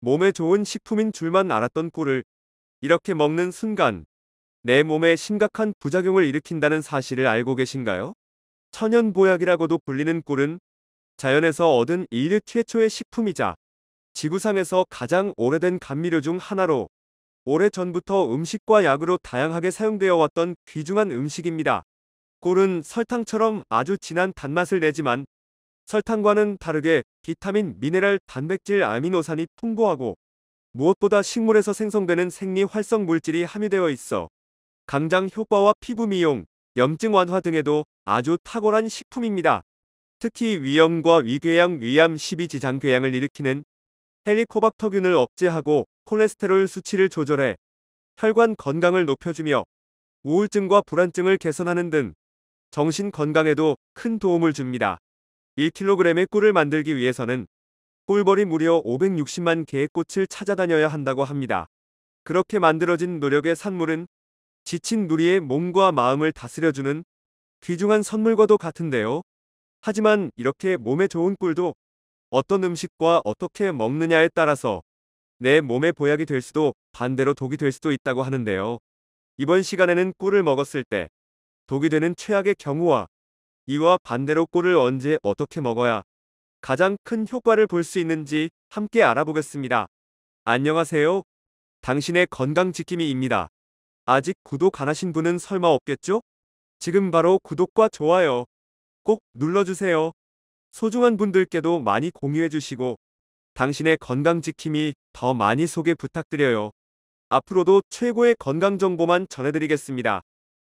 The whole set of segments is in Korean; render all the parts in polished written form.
몸에 좋은 식품인 줄만 알았던 꿀을 이렇게 먹는 순간 내 몸에 심각한 부작용을 일으킨다는 사실을 알고 계신가요? 천연보약이라고도 불리는 꿀은 자연에서 얻은 인류 최초의 식품이자 지구상에서 가장 오래된 감미료 중 하나로 오래전부터 음식과 약으로 다양하게 사용되어 왔던 귀중한 음식입니다. 꿀은 설탕처럼 아주 진한 단맛을 내지만 설탕과는 다르게 비타민, 미네랄, 단백질, 아미노산이 풍부하고 무엇보다 식물에서 생성되는 생리 활성 물질이 함유되어 있어 강장 효과와 피부 미용, 염증 완화 등에도 아주 탁월한 식품입니다. 특히 위염과 위궤양, 위암, 십이지장궤양을 일으키는 헬리코박터균을 억제하고 콜레스테롤 수치를 조절해 혈관 건강을 높여주며 우울증과 불안증을 개선하는 등 정신 건강에도 큰 도움을 줍니다. 1kg의 꿀을 만들기 위해서는 꿀벌이 무려 560만 개의 꽃을 찾아다녀야 한다고 합니다. 그렇게 만들어진 노력의 산물은 지친 누리의 몸과 마음을 다스려주는 귀중한 선물과도 같은데요. 하지만 이렇게 몸에 좋은 꿀도 어떤 음식과 어떻게 먹느냐에 따라서 내 몸에 보약이 될 수도 반대로 독이 될 수도 있다고 하는데요. 이번 시간에는 꿀을 먹었을 때 독이 되는 최악의 경우와 이와 반대로 꿀을 언제 어떻게 먹어야 가장 큰 효과를 볼 수 있는지 함께 알아보겠습니다. 안녕하세요. 당신의 건강지킴이입니다. 아직 구독 안 하신 분은 설마 없겠죠? 지금 바로 구독과 좋아요 꼭 눌러주세요. 소중한 분들께도 많이 공유해주시고 당신의 건강지킴이 더 많이 소개 부탁드려요. 앞으로도 최고의 건강정보만 전해드리겠습니다.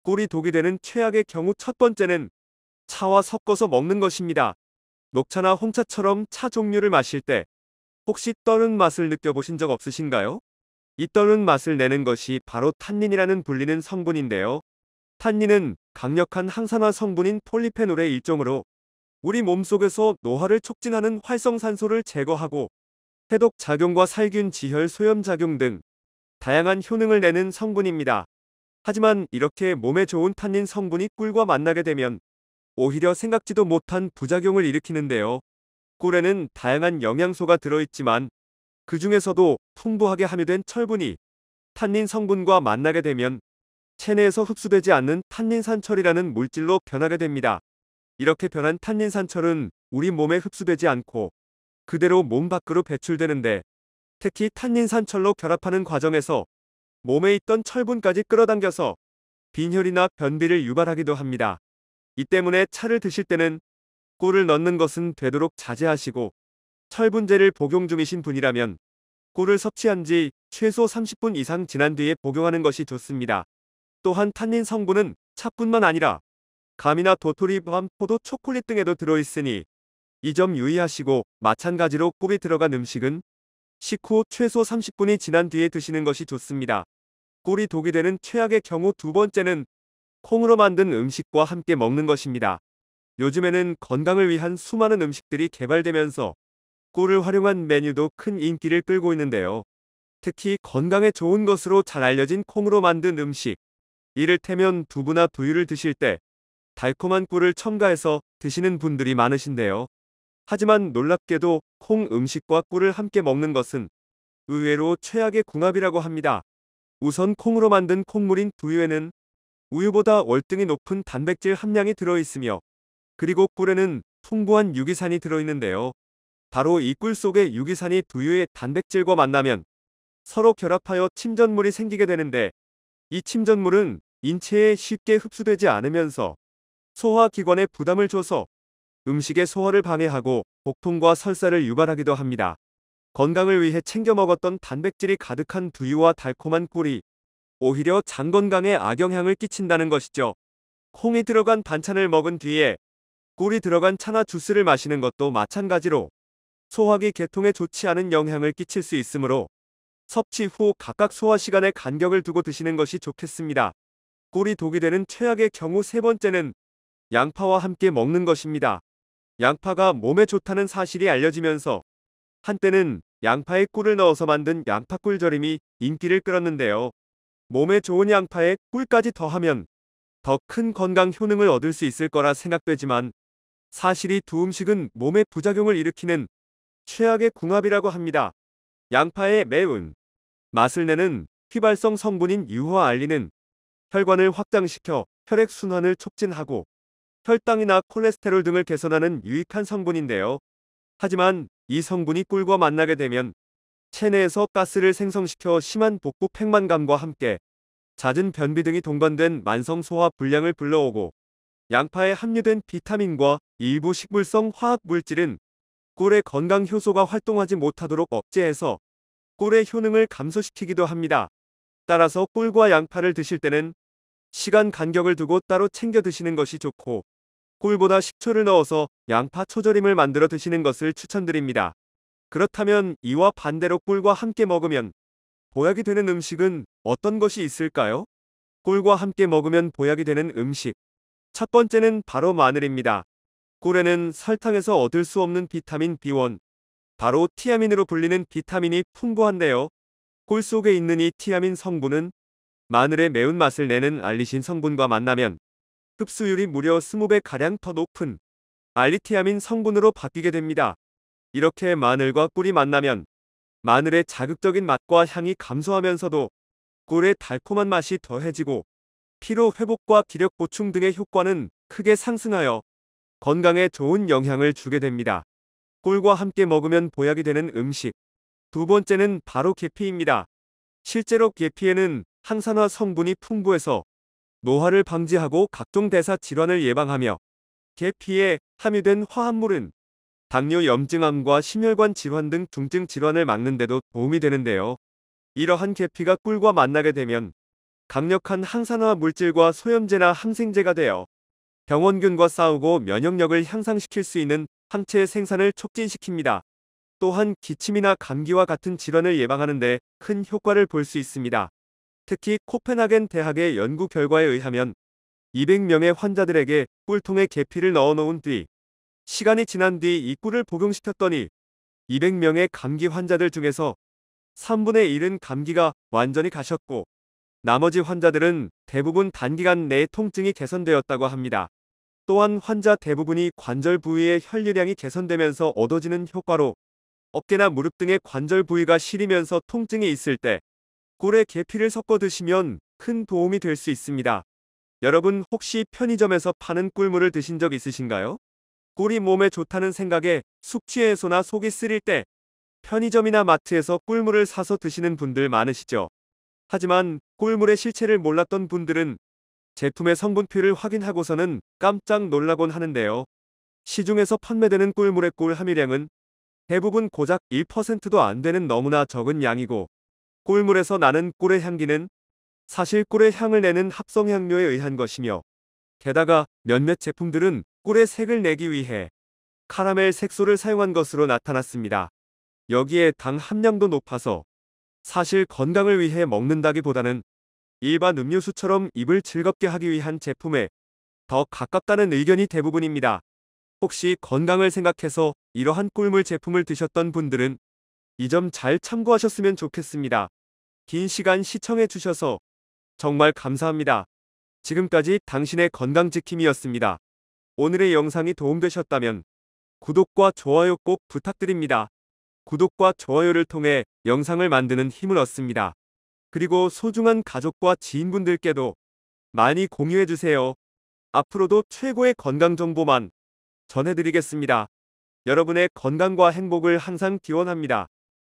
꿀이 독이 되는 최악의 경우 첫 번째는 차와 섞어서 먹는 것입니다. 녹차나 홍차처럼 차 종류를 마실 때 혹시 떠는 맛을 느껴보신 적 없으신가요? 이 떠는 맛을 내는 것이 바로 탄닌이라는 불리는 성분인데요. 탄닌은 강력한 항산화 성분인 폴리페놀의 일종으로 우리 몸속에서 노화를 촉진하는 활성산소를 제거하고 해독 작용과 살균 지혈 소염 작용 등 다양한 효능을 내는 성분입니다. 하지만 이렇게 몸에 좋은 탄닌 성분이 꿀과 만나게 되면 오히려 생각지도 못한 부작용을 일으키는데요. 꿀에는 다양한 영양소가 들어있지만 그 중에서도 풍부하게 함유된 철분이 탄닌 성분과 만나게 되면 체내에서 흡수되지 않는 탄닌산철이라는 물질로 변하게 됩니다. 이렇게 변한 탄닌산철은 우리 몸에 흡수되지 않고 그대로 몸 밖으로 배출되는데 특히 탄닌산철로 결합하는 과정에서 몸에 있던 철분까지 끌어당겨서 빈혈이나 변비를 유발하기도 합니다. 이 때문에 차를 드실 때는 꿀을 넣는 것은 되도록 자제하시고 철분제를 복용 중이신 분이라면 꿀을 섭취한 지 최소 30분 이상 지난 뒤에 복용하는 것이 좋습니다. 또한 탄닌 성분은 차뿐만 아니라 감이나 도토리, 밤, 포도, 초콜릿 등에도 들어있으니 이 점 유의하시고 마찬가지로 꿀이 들어간 음식은 식후 최소 30분이 지난 뒤에 드시는 것이 좋습니다. 꿀이 독이 되는 최악의 경우 두 번째는 콩으로 만든 음식과 함께 먹는 것입니다. 요즘에는 건강을 위한 수많은 음식들이 개발되면서 꿀을 활용한 메뉴도 큰 인기를 끌고 있는데요. 특히 건강에 좋은 것으로 잘 알려진 콩으로 만든 음식, 이를테면 두부나 두유를 드실 때 달콤한 꿀을 첨가해서 드시는 분들이 많으신데요. 하지만 놀랍게도 콩 음식과 꿀을 함께 먹는 것은 의외로 최악의 궁합이라고 합니다. 우선 콩으로 만든 콩물인 두유에는 우유보다 월등히 높은 단백질 함량이 들어있으며 그리고 꿀에는 풍부한 유기산이 들어있는데요. 바로 이 꿀 속의 유기산이 두유의 단백질과 만나면 서로 결합하여 침전물이 생기게 되는데 이 침전물은 인체에 쉽게 흡수되지 않으면서 소화기관에 부담을 줘서 음식의 소화를 방해하고 복통과 설사를 유발하기도 합니다. 건강을 위해 챙겨 먹었던 단백질이 가득한 두유와 달콤한 꿀이 오히려 장 건강에 악영향을 끼친다는 것이죠. 콩이 들어간 반찬을 먹은 뒤에 꿀이 들어간 차나 주스를 마시는 것도 마찬가지로 소화기 계통에 좋지 않은 영향을 끼칠 수 있으므로 섭취 후 각각 소화 시간에 간격을 두고 드시는 것이 좋겠습니다. 꿀이 독이 되는 최악의 경우 세 번째는 양파와 함께 먹는 것입니다. 양파가 몸에 좋다는 사실이 알려지면서 한때는 양파에 꿀을 넣어서 만든 양파꿀 절임이 인기를 끌었는데요. 몸에 좋은 양파에 꿀까지 더하면 더 큰 건강 효능을 얻을 수 있을 거라 생각되지만 사실 이 두 음식은 몸에 부작용을 일으키는 최악의 궁합이라고 합니다. 양파의 매운 맛을 내는 휘발성 성분인 유화알린은 혈관을 확장시켜 혈액순환을 촉진하고 혈당이나 콜레스테롤 등을 개선하는 유익한 성분인데요. 하지만 이 성분이 꿀과 만나게 되면 체내에서 가스를 생성시켜 심한 복부 팽만감과 함께 잦은 변비 등이 동반된 만성 소화 불량을 불러오고, 양파에 함유된 비타민과 일부 식물성 화학 물질은 꿀의 건강 효소가 활동하지 못하도록 억제해서 꿀의 효능을 감소시키기도 합니다. 따라서 꿀과 양파를 드실 때는 시간 간격을 두고 따로 챙겨 드시는 것이 좋고, 꿀보다 식초를 넣어서 양파 초절임을 만들어 드시는 것을 추천드립니다. 그렇다면 이와 반대로 꿀과 함께 먹으면 보약이 되는 음식은 어떤 것이 있을까요? 꿀과 함께 먹으면 보약이 되는 음식. 첫 번째는 바로 마늘입니다. 꿀에는 설탕에서 얻을 수 없는 비타민 B1, 바로 티아민으로 불리는 비타민이 풍부한데요. 꿀 속에 있는 이 티아민 성분은 마늘의 매운맛을 내는 알리신 성분과 만나면 흡수율이 무려 20배가량 더 높은 알리티아민 성분으로 바뀌게 됩니다. 이렇게 마늘과 꿀이 만나면 마늘의 자극적인 맛과 향이 감소하면서도 꿀의 달콤한 맛이 더해지고 피로 회복과 기력 보충 등의 효과는 크게 상승하여 건강에 좋은 영향을 주게 됩니다. 꿀과 함께 먹으면 보약이 되는 음식. 두 번째는 바로 계피입니다. 실제로 계피에는 항산화 성분이 풍부해서 노화를 방지하고 각종 대사 질환을 예방하며, 계피에 함유된 화합물은 당뇨 염증암과 심혈관 질환 등 중증 질환을 막는 데도 도움이 되는데요. 이러한 계피가 꿀과 만나게 되면 강력한 항산화 물질과 소염제나 항생제가 되어 병원균과 싸우고 면역력을 향상시킬 수 있는 항체 생산을 촉진시킵니다. 또한 기침이나 감기와 같은 질환을 예방하는 데 큰 효과를 볼 수 있습니다. 특히 코펜하겐 대학의 연구 결과에 의하면 200명의 환자들에게 꿀통에 계피를 넣어 놓은 뒤 시간이 지난 뒤 이 꿀을 복용시켰더니 200명의 감기 환자들 중에서 3분의 1은 감기가 완전히 가셨고, 나머지 환자들은 대부분 단기간 내에 통증이 개선되었다고 합니다. 또한 환자 대부분이 관절 부위의 혈류량이 개선되면서 얻어지는 효과로 어깨나 무릎 등의 관절 부위가 시리면서 통증이 있을 때 꿀에 계피를 섞어 드시면 큰 도움이 될 수 있습니다. 여러분 혹시 편의점에서 파는 꿀물을 드신 적 있으신가요? 꿀이 몸에 좋다는 생각에 숙취 해소나 속이 쓰릴 때 편의점이나 마트에서 꿀물을 사서 드시는 분들 많으시죠? 하지만 꿀물의 실체를 몰랐던 분들은 제품의 성분표를 확인하고서는 깜짝 놀라곤 하는데요. 시중에서 판매되는 꿀물의 꿀 함유량은 대부분 고작 1%도 안 되는 너무나 적은 양이고, 꿀물에서 나는 꿀의 향기는 사실 꿀의 향을 내는 합성향료에 의한 것이며, 게다가 몇몇 제품들은 꿀의 색을 내기 위해 카라멜 색소를 사용한 것으로 나타났습니다. 여기에 당 함량도 높아서 사실 건강을 위해 먹는다기보다는 일반 음료수처럼 입을 즐겁게 하기 위한 제품에 더 가깝다는 의견이 대부분입니다. 혹시 건강을 생각해서 이러한 꿀물 제품을 드셨던 분들은 이 점 잘 참고하셨으면 좋겠습니다. 긴 시간 시청해 주셔서 정말 감사합니다. 지금까지 당신의 건강지킴이였습니다. 오늘의 영상이 도움되셨다면 구독과 좋아요 꼭 부탁드립니다. 구독과 좋아요를 통해 영상을 만드는 힘을 얻습니다. 그리고 소중한 가족과 지인분들께도 많이 공유해주세요. 앞으로도 최고의 건강 정보만 전해드리겠습니다. 여러분의 건강과 행복을 항상 기원합니다.